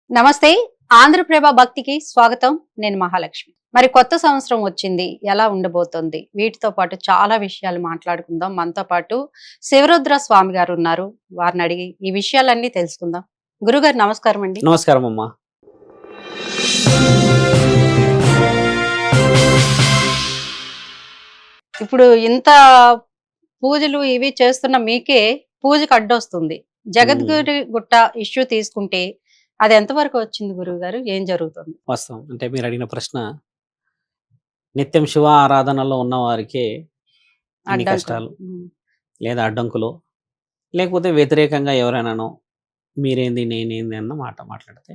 నమస్తే. ఆంధ్రప్రభ భక్తికి స్వాగతం. నేను మహాలక్ష్మి. మరి కొత్త సంవత్సరం వచ్చింది. ఎలా ఉండబోతోంది? వీటితో పాటు చాలా విషయాలు మాట్లాడుకుందాం. మనతో పాటు శివరుద్ర స్వామి గారు ఉన్నారు. వారిని అడిగి ఈ విషయాలన్నీ తెలుసుకుందాం. గురుగారు నమస్కారం అండి. నమస్కారం అమ్మా. ఇప్పుడు ఇంత పూజలు ఇవి చేస్తున్న మీకే పూజకు అడ్డొస్తుంది. జగద్గురి గుట్ట ఇష్యూ తీసుకుంటే అది ఎంతవరకు వచ్చింది గురువు గారు? ఏం జరుగుతుంది? వాస్తవం అంటే మీరు అడిగిన ప్రశ్న, నిత్యం శివ ఆరాధనలో ఉన్న వారికే ఇన్ని అడ్డంకులు. కష్టాలు లేదా అడ్డంకులు, లేకపోతే వ్యతిరేకంగా ఎవరైనానో మీరేంది నేనేంది అన్న మాట మాట్లాడితే,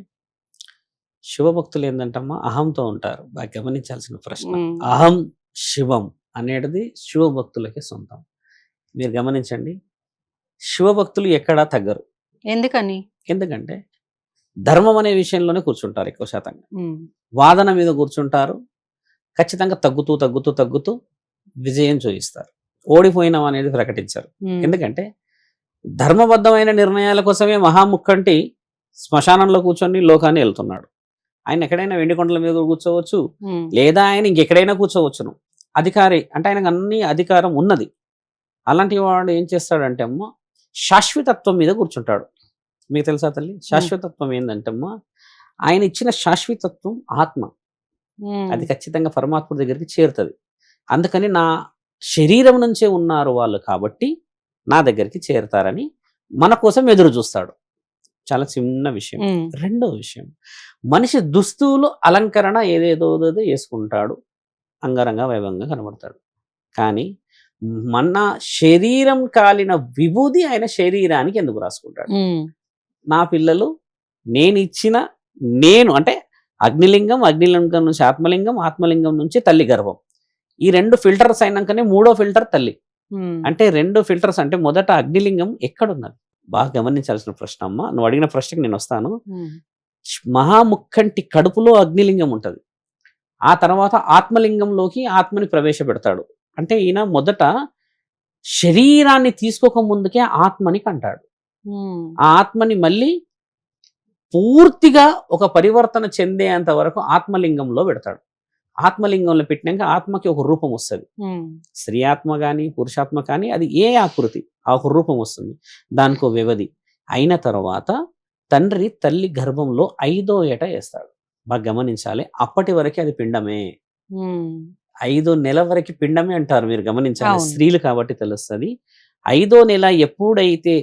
శివభక్తులు ఏంటంటమ్మా అహంతో ఉంటారు. బాగా గమనించాల్సిన ప్రశ్న. ఉమ్, అహం శివం అనేది శివభక్తులకి సొంతం. మీరు గమనించండి, శివభక్తులు ఎక్కడా తగ్గరు. ఎందుకని? ఎందుకంటే ధర్మం అనే విషయంలోనే కూర్చుంటారు ఎక్కువ శాతంగా. ఉమ్, వాదన మీద కూర్చుంటారు. ఖచ్చితంగా తగ్గుతూ తగ్గుతూ తగ్గుతూ విజయం చూపిస్తారు. ఓడిపోయినాం అనేది ప్రకటించారు. ఉమ్, ఎందుకంటే ధర్మబద్ధమైన నిర్ణయాల కోసమే మహాముఖంటి శ్మశానంలో కూర్చొని లోకాన్ని వెళ్తున్నాడు. ఆయన ఎక్కడైనా వెండికొండల మీద కూర్చోవచ్చు, ఉమ్, లేదా ఆయన ఇంకెక్కడైనా కూర్చోవచ్చును. అధికారి అంటే ఆయనకు అన్ని అధికారం ఉన్నది. అలాంటి వాడు ఏం చేస్తాడంటే అమ్మ శాశ్వతత్వం మీద కూర్చుంటాడు. మీకు తెలుసా తల్లి? శాశ్వతత్వం ఏంటంటే అమ్మ ఆయన ఇచ్చిన శాశ్వతత్వం ఆత్మ. ఉమ్, అది ఖచ్చితంగా పరమాత్ముడి దగ్గరికి చేరుతుంది. అందుకని నా శరీరం నుంచే ఉన్నారు వాళ్ళు కాబట్టి నా దగ్గరికి చేరుతారని మన కోసం ఎదురు చూస్తాడు. చాలా చిన్న విషయం. ఉమ్, రెండో విషయం, మనిషి దుస్తులు అలంకరణ ఏదేదో వేసుకుంటాడు, అంగరంగ వైభవంగా కనబడతాడు. కానీ మన శరీరం కాలిన విభూది ఆయన శరీరానికి ఎందుకు రాసుకుంటాడు? ఉమ్, నా పిల్లలు నేను అంటే అగ్నిలింగం, అగ్నిలింగం నుంచి ఆత్మలింగం, ఆత్మలింగం నుంచి తల్లి గర్భం. ఈ రెండు ఫిల్టర్స్ అయినాకనే మూడో ఫిల్టర్ తల్లి. ఉమ్, అంటే రెండు ఫిల్టర్స్ అంటే మొదట అగ్నిలింగం ఎక్కడున్నది? బాగా గమనించాల్సిన ప్రశ్న అమ్మ. నువ్వు అడిగిన ప్రశ్నకి నేను వస్తాను. ఉమ్, మహాముఖంటి కడుపులో అగ్నిలింగం ఉంటుంది. ఆ తర్వాత ఆత్మలింగంలోకి ఆత్మని ప్రవేశపెడతాడు. అంటే ఈయన మొదట శరీరాన్ని తీసుకోక ముందుకే ఆత్మని కంటాడు. ఉమ్, ఆ ఆత్మని మళ్ళీ పూర్తిగా ఒక పరివర్తన చెందేంత వరకు ఆత్మలింగంలో పెడతాడు. ఆత్మలింగంలో పెట్టినాక ఆత్మకి ఒక రూపం వస్తుంది. ఉమ్, స్త్రీ ఆత్మ కానీ పురుషాత్మ కానీ అది ఏ ఆకృతి, ఆ ఒక రూపం వస్తుంది. దానికో వ్యవధి అయిన తర్వాత తండ్రి తల్లి గర్భంలో 5వ ఏట వేస్తాడు. బాగా గమనించాలి. అప్పటి వరకు అది పిండమే. ఉమ్, 5వ నెల వరకు పిండమే అంటారు. మీరు గమనించాలి. అవును. స్త్రీలు కాబట్టి తెలుస్తుంది. 5వ నెల ఎప్పుడైతే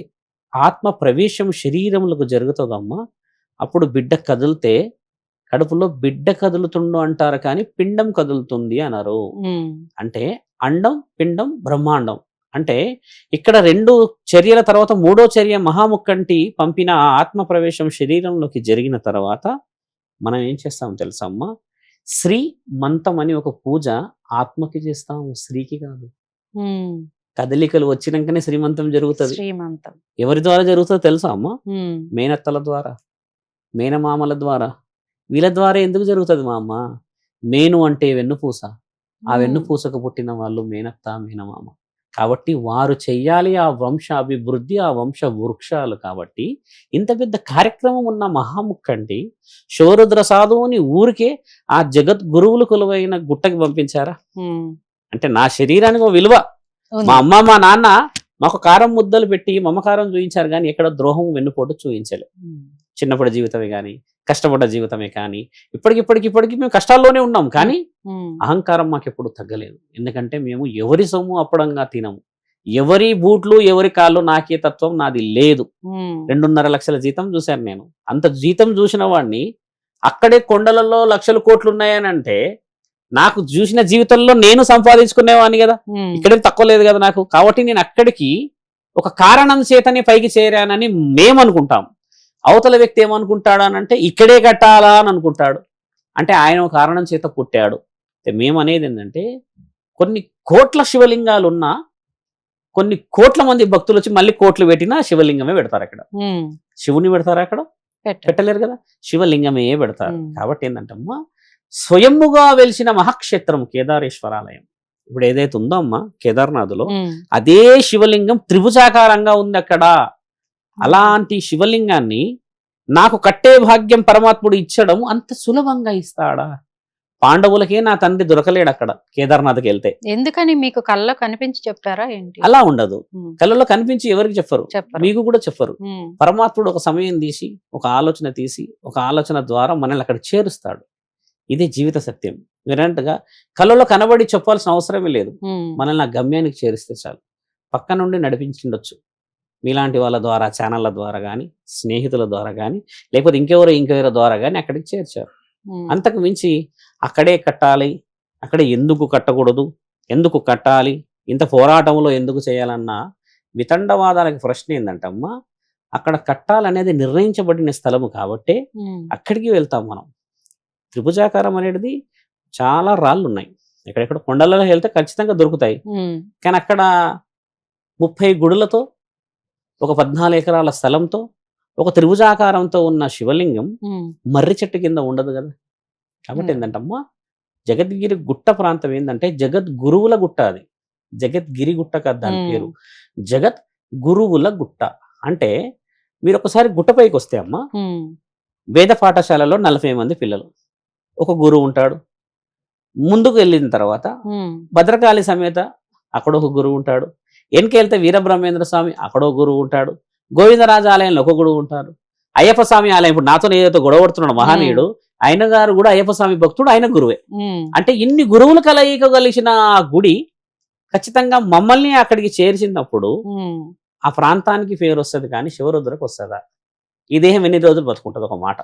ఆత్మ ప్రవేశం శరీరములకు జరుగుతుందమ్మా, అప్పుడు బిడ్డ కదిలితే కడుపులో బిడ్డ కదులుతుండు అంటారు, కానీ పిండం కదులుతుంది అన్నారు. ఉమ్, అంటే అండం, పిండం, బ్రహ్మాండం. అంటే ఇక్కడ 2 చర్యల తర్వాత 3వ చర్య మహాముఖంటి పంపిన ఆ ఆత్మ ప్రవేశం శరీరంలోకి జరిగిన తర్వాత మనం ఏం చేస్తాం తెలుసా అమ్మా? శ్రీ మంతం అని ఒక పూజ ఆత్మకి చేస్తాము, స్త్రీకి కాదు. ఉమ్, కదలికలు వచ్చినాకనే శ్రీమంతం జరుగుతుంది. శ్రీమంతం. ఎవరి ద్వారా జరుగుతుందో తెలుసా అమ్మా? ఉమ్, మేనత్తల ద్వారా, మేనమామల ద్వారా. వీళ్ళ ద్వారా ఎందుకు జరుగుతుంది మా అమ్మ? మేను అంటే వెన్నుపూస. ఆ వెన్నుపూసకు పుట్టిన వాళ్ళు మేనత్త, మేనమామ. కాబట్టి వారు చెయ్యాలి ఆ వంశ అభివృద్ధి, ఆ వంశ వృక్షాలు. కాబట్టి ఇంత పెద్ద కార్యక్రమం ఉన్న మహాముఖంటి శివరుద్ర సాధువుని ఊరికే ఆ జగత్ గురువులు కొలువైన గుట్టకి పంపించారా? ఉమ్, అంటే నా శరీరానికి ఒక విలువ. ఉంది. మా అమ్మ మా నాన్న మాకు కారం ముద్దలు పెట్టి మమకారం చూపించారు, కానీ ఎక్కడ ద్రోహం వెన్నుపోటు చూపించలే. ఉమ్, చిన్నప్పటి జీవితమే కానీ, కష్టపడ్డ జీవితమే కానీ, ఇప్పటికి మేము కష్టాల్లోనే ఉన్నాం. కానీ ఉమ్, అహంకారం మాకు ఎప్పుడు తగ్గలేదు. ఎందుకంటే మేము ఎవరి సొమ్ము అప్పడంగా తినము. ఎవరి బూట్లు ఎవరి కాళ్ళు నాకే తత్వం నాది లేదు. ఉమ్, 2.5 లక్షల జీతం చూశాను నేను. అంత జీతం చూసిన వాడిని అక్కడే కొండలలో లక్షల కోట్లు ఉన్నాయని అంటే నాకు చూసిన జీవితంలో నేను సంపాదించుకునేవాడిని కదా. ఉమ్, ఇక్కడేం తక్కువ లేదు కదా నాకు. కాబట్టి నేను అక్కడికి ఒక కారణం చేతనే పైకి చేరానని మేము అనుకుంటాం. అవతల వ్యక్తి ఏమనుకుంటాడనంటే ఇక్కడే కట్టాలా అని అనుకుంటాడు. అంటే ఆయన ఒక కారణం చేత పుట్టాడు. మేము అనేది ఏంటంటే కొన్ని కోట్ల శివలింగాలు ఉన్నా, కొన్ని కోట్ల మంది భక్తులు వచ్చి మళ్ళీ కోట్లు పెట్టినా శివలింగమే పెడతారు అక్కడ. ఉమ్, శివుని పెడతారా అక్కడ? పెట్టండి. పెట్టలేరు కదా, శివలింగమే పెడతారు. ఉమ్. కాబట్టి ఏంటంటమ్మా, స్వయంగా వెలిసిన మహాక్షేత్రం కేదారేశ్వరాలయం ఇప్పుడు ఏదైతే ఉందో అమ్మా కేదార్నాథ్లో, ఉమ్, అదే శివలింగం త్రిభుజాకారంగా ఉంది అక్కడ. అలాంటి శివలింగాన్ని నాకు కట్టే భాగ్యం పరమాత్ముడు ఇచ్చడం అంత సులభంగా ఇస్తాడా? పాండవులకే నా తండ్రి దొరకలేడు అక్కడ కేదార్నాథ్కి వెళ్తే. ఎందుకని మీకు కళ్ళ కనిపించి చెప్పారా ఏంటి? అలా ఉండదు. కళ్ళలో కనిపించి ఎవరికి చెప్పరు, మీకు కూడా చెప్పరు. పరమాత్ముడు ఒక సమయం తీసి, ఒక ఆలోచన తీసి, ఒక ఆలోచన ద్వారా మనల్ని అక్కడ చేరుస్తాడు. ఇదే జీవిత సత్యం. మీరంటగా కళ్ళలో కనబడి చెప్పాల్సిన అవసరమే లేదు. మనల్ని ఆ గమ్యానికి చేరిస్తే చాలు. పక్క నుండి నడిపించుండొచ్చు మీలాంటి వాళ్ళ ద్వారా, ఛానళ్ళ ద్వారా కానీ, స్నేహితుల ద్వారా కానీ, లేకపోతే ఇంకెవరో ద్వారా కానీ అక్కడికి చేర్చారు. అంతకు మించి అక్కడే కట్టాలి, అక్కడే ఎందుకు కట్టకూడదు, ఎందుకు కట్టాలి, ఇంత పోరాటంలో ఎందుకు చేయాలన్న వితండవాదాలకు ప్రశ్న ఏంటంటమ్మా, అక్కడ కట్టాలనేది నిర్ణయించబడిన స్థలము కాబట్టే అక్కడికి వెళ్తాం మనం. త్రిభుజాకారం అనేది చాలా రాళ్ళు ఉన్నాయి, ఎక్కడెక్కడ కొండలలో వెళ్తే ఖచ్చితంగా దొరుకుతాయి. కానీ అక్కడ 30 గుడులతో, ఒక 14 ఎకరాల స్థలంతో, ఒక త్రిభుజాకారంతో ఉన్న శివలింగం మర్రి చెట్టు కింద ఉండదు కదా. కాబట్టి ఏంటంటమ్మా, జగద్గిరి గుట్ట ప్రాంతం ఏంటంటే జగద్గురువుల గుట్ట. అది జగద్గిరి గుట్ట కాదు దాని పేరు, జగత్ గురువుల గుట్ట. అంటే మీరు ఒకసారి గుట్టపైకి వస్తే అమ్మా, వేద పాఠశాలలో 40 మంది పిల్లలు, ఒక గురువు ఉంటాడు. ముందుకు వెళ్ళిన తర్వాత భద్రకాళి సమేత అక్కడ ఒక గురువు ఉంటాడు. వెనకెళ్తే వీరబ్రహ్మేంద్ర స్వామి అక్కడో గురువు ఉంటాడు. గోవిందరాజ ఆలయంలో ఒక గురువు ఉంటారు. అయ్యప్ప స్వామి ఆలయం, ఇప్పుడు నాతో ఏదైతే గొడవడుతున్నాడు మహానీయుడు, ఆయన గారు కూడా అయ్యప్ప స్వామి భక్తుడు, ఆయన గురువే. అంటే ఇన్ని గురువులు కలయిక కలిసిన ఆ గుడి ఖచ్చితంగా మమ్మల్ని అక్కడికి చేర్చినప్పుడు ఆ ప్రాంతానికి పేరు వస్తుంది, కానీ శివరుద్రకు వస్తుందా? ఈ దేహం ఎన్ని రోజులు బతుకుంటుంది? ఒక మాట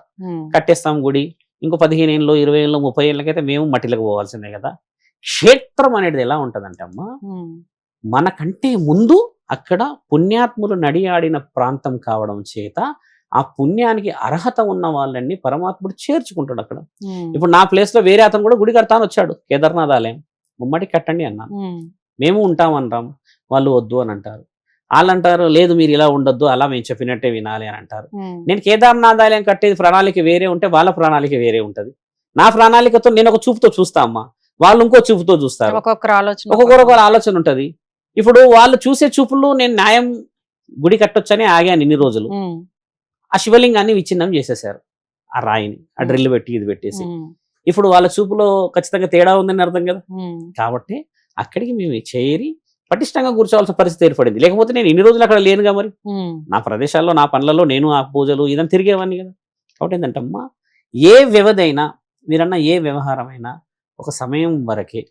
కట్టేస్తాం గుడి, ఇంకో 15 ఏళ్ళు, 20 ఏళ్ళు, 30 ఏళ్ళకైతే మేము మట్టిలకు పోవాల్సిందే కదా. క్షేత్రం అనేది ఎలా ఉంటదంటే అమ్మా, మనకంటే ముందు అక్కడ పుణ్యాత్ములు నడియాడిన ప్రాంతం కావడం చేత ఆ పుణ్యానికి అర్హత ఉన్న వాళ్ళని పరమాత్ముడు చేర్చుకుంటాడు అక్కడ. ఇప్పుడు నా ప్లేస్ లో వేరే అతను కూడా గుడి కడతాను వచ్చాడు, కేదార్నాథ్ ఆలయం. ముమ్మటి కట్టండి అన్నాను, మేము ఉంటామంటాం, వాళ్ళు వద్దు అని అంటారు. వాళ్ళు అంటారు లేదు మీరు ఇలా ఉండొద్దు, అలా మేము చెప్పినట్టే వినాలి అని అంటారు. నేను కేదార్నాథ్ ఆలయం కట్టేది ప్రణాళిక వేరే ఉంటే వాళ్ళ ప్రణాళిక వేరే ఉంటది. నా ప్రణాళికతో నేను ఒక చూపుతో చూస్తా అమ్మా, వాళ్ళు ఇంకో చూపుతో చూస్తారు. ఒక్కొక్కరు ఆలోచన ఉంటది. ఇప్పుడు వాళ్ళు చూసే చూపులు నేను న్యాయం గుడి కట్టొచ్చని ఆగాను ఇన్ని రోజులు. ఆ శివలింగాన్ని విచ్ఛిన్నం చేసేసారు, ఆ రాయిని ఆ డ్రిల్ పెట్టి ఇది పెట్టేసి. ఇప్పుడు వాళ్ళ చూపులో ఖచ్చితంగా తేడా ఉందని అర్థం కదా. కాబట్టి అక్కడికి మేము చేరి పటిష్టంగా కూర్చోవాల్సిన పరిస్థితి ఏర్పడింది. లేకపోతే నేను ఇన్ని రోజులు అక్కడ లేనుగా, మరి నా ప్రదేశాల్లో నా పనులలో నేను ఆ పూజలు ఇదని తిరిగేవాడిని కదా. కాబట్టి ఏంటంటమ్మా, ఏ వ్యవధైనా మీరన్నా ఏ వ్యవహారమైనా ఒక సమయం వరకే.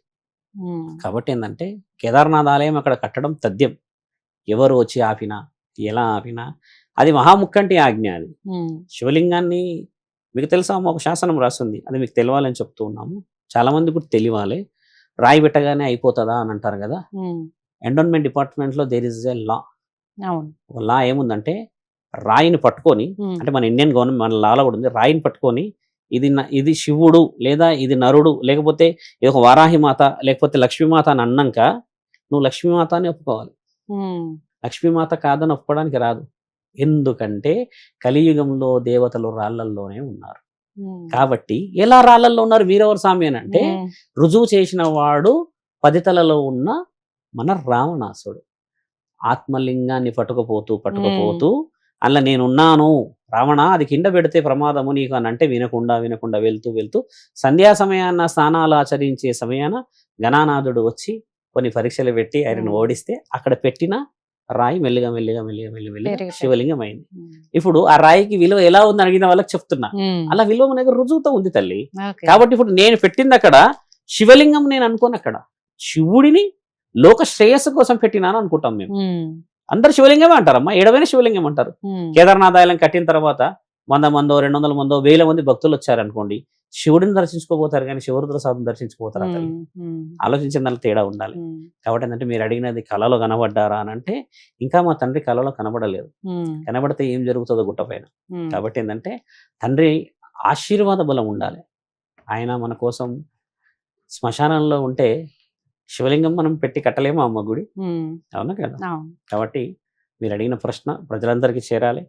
కాబట్టి ఏంటంటే కేదార్నాథ్ ఆలయం అక్కడ కట్టడం తథ్యం. ఎవరు వచ్చి ఆపినా, ఎలా ఆపినా అది మహాముక్కంటి ఆజ్ఞ. అది శివలింగాన్ని మీకు తెలుసా అమ్మ, ఒక శాసనం రాస్తుంది, అది మీకు తెలియాలని చెప్తూ ఉన్నాము. చాలా మంది కూడా తెలియాలి. రాయి పెట్టగానే అయిపోతుందా అని అంటారు కదా. ఎండోన్మెంట్ డిపార్ట్మెంట్ లో దేర్ ఇస్ ఎ లా. లా ఏముందంటే రాయిని పట్టుకొని, అంటే మన ఇండియన్ గవర్నమెంట్ మన లాలో కూడా ఉంది, రాయిని పట్టుకొని ఇది శివుడు లేదా ఇది నరుడు లేకపోతే ఇది ఒక వారాహిమాత లేకపోతే లక్ష్మీమాత అని అన్నాక నువ్వు లక్ష్మీమాత అని ఒప్పుకోవాలి. లక్ష్మీమాత కాదని ఒప్పుకోవడానికి రాదు. ఎందుకంటే కలియుగంలో దేవతలు రాళ్లల్లోనే ఉన్నారు. కాబట్టి ఎలా రాళ్లల్లో ఉన్నారు? వీరవర స్వామి అని అంటే రుజువు చేసిన వాడు 10 తలలో ఉన్న మన రావణాసుడు. ఆత్మలింగాన్ని పట్టుకుపోతూ అలా నేనున్నాను రావణ, అది కింద పెడితే ప్రమాదము నీకు అని అంటే వినకుండా వెళ్తూ సంధ్యా సమయాన్న స్నానాలు ఆచరించే సమయాన గణానాథుడు వచ్చి కొన్ని పరీక్షలు పెట్టి ఆయనను ఓడిస్తే అక్కడ పెట్టిన రాయి మెల్లిగా శివలింగం అయింది. ఇప్పుడు ఆ రాయికి విలువ ఎలా ఉంది అడిగిన వాళ్ళకి చెప్తున్నా, అలా విలువ అనేది రుజువుతో ఉంది తల్లి. కాబట్టి ఇప్పుడు నేను పెట్టింది అక్కడ శివలింగం, నేను అనుకోను అక్కడ శివుడిని లోక శ్రేయస్సు కోసం పెట్టినాను అనుకుంటాం మేము. అందరు శివలింగమే అంటారమ్మా, ఏడవైన శివలింగం అంటారు. కేదార్నాథ్ ఆలయం కట్టిన తర్వాత 100 మందో 200 మందో 1000 మంది భక్తులు వచ్చారనుకోండి, శివుడిని దర్శించుకోపోతారు కానీ శివరుద్ర స్వామిని దర్శించుకోపోతారు. అతను ఆలోచించిన దానిలో తేడా ఉండాలి. కాబట్టి ఏంటంటే మీరు అడిగినది కళలో కనబడ్డారా అని అంటే ఇంకా మా తండ్రి కళలో కనబడలేదు. కనబడితే ఏం జరుగుతుందో గుట్ట పైన. కాబట్టి ఏంటంటే తండ్రి ఆశీర్వాద బలం ఉండాలి. ఆయన మన కోసం శ్మశానంలో ఉంటే శివలింగం మనం పెట్టి కట్టలేమో అమ్మ గుడి, అవునా కదా. కాబట్టి మీరు అడిగిన ప్రశ్న ప్రజలందరికీ చేరాలి.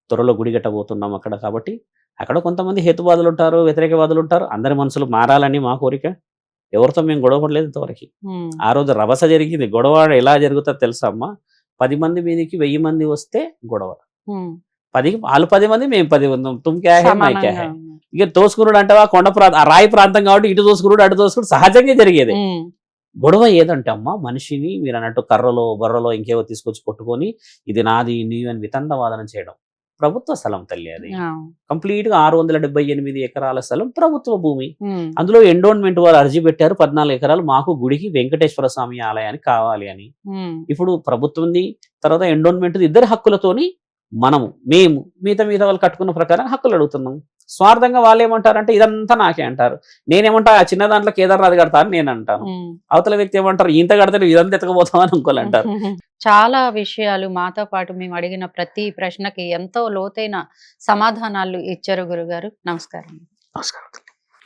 త్వరలో గుడి కట్టబోతున్నాం అక్కడ. కాబట్టి అక్కడ కొంతమంది హేతువాదులు ఉంటారు, వ్యతిరేకవాదులు ఉంటారు. అందరి మనసులు మారాలని మా కోరిక. ఎవరితో మేము గొడవ పడలేదు ఇంతవరకు. ఆ రోజు రభస జరిగింది. గొడవ ఎలా జరుగుతుందో తెలుసా అమ్మ? 10 మంది మీదకి 1000 మంది వస్తే గొడవ, వాళ్ళు 10 మంది మేము 10 ఉన్నాం, తుమ్ క్యా హై మై క్యా సమానంగా హై. ఉన్నారు. ఇక తోసుకున్నాడు అంటే ఆ కొండ ప్రాంతం, ఆ రాయి ప్రాంతం కాబట్టి ఇటు తోసుకున్నాడు అటు తోసుకుడు సహజంగా జరిగేది. ఉమ్, గొడవ ఏదంటే అమ్మా, మనిషిని మీరు అన్నట్టు కర్రలో బొర్రలో ఇంకేవో తీసుకొచ్చి కొట్టుకొని ఇది నాది నీవు అని వితండవాదన చేయడం. ప్రభుత్వ స్థలం తల్లి అది, ఆ, కంప్లీట్ గా 678 ఎకరాల స్థలం ప్రభుత్వ భూమి. ఉమ్, అందులో ఎండోన్మెంట్ వారు అర్జీ పెట్టారు 14 ఎకరాలు మాకు గుడికి వెంకటేశ్వర స్వామి ఆలయానికి కావాలి అని. ఉమ్, ఇప్పుడు ప్రభుత్వంది తర్వాత ఎండోన్మెంట్ ఇద్దరి హక్కులతోని మేము మిగతా వాళ్ళు కట్టుకున్న ప్రకారం హక్కులు అడుగుతున్నాం. స్వార్థంగా వాళ్ళు ఏమంటారంటే ఇదంతా నాకే అంటారు. నేనేమంటా ఆ చిన్న దాంట్లో కేదార్నాథ్ కడతా అని నేను అంటాను. ఉమ్. అవతల వ్యక్తి ఏమంటారు ఇంత కడితే ఇదంతా ఎత్తకపోతామని ఇంకోళ్ళు అంటారు. చాలా విషయాలు మాతో పాటు మేము అడిగిన ప్రతి ప్రశ్నకి ఎంతో లోతైన సమాధానాలు ఇచ్చారు గురుగారు. నమస్కారం. నమస్కారం.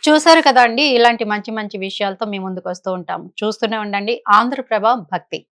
చూసారు కదండి, ఇలాంటి మంచి మంచి విషయాలతో మీ ముందుకు వస్తూ ఉంటాము. చూస్తూనే ఉండండి ఆంధ్రప్రభ భక్తి.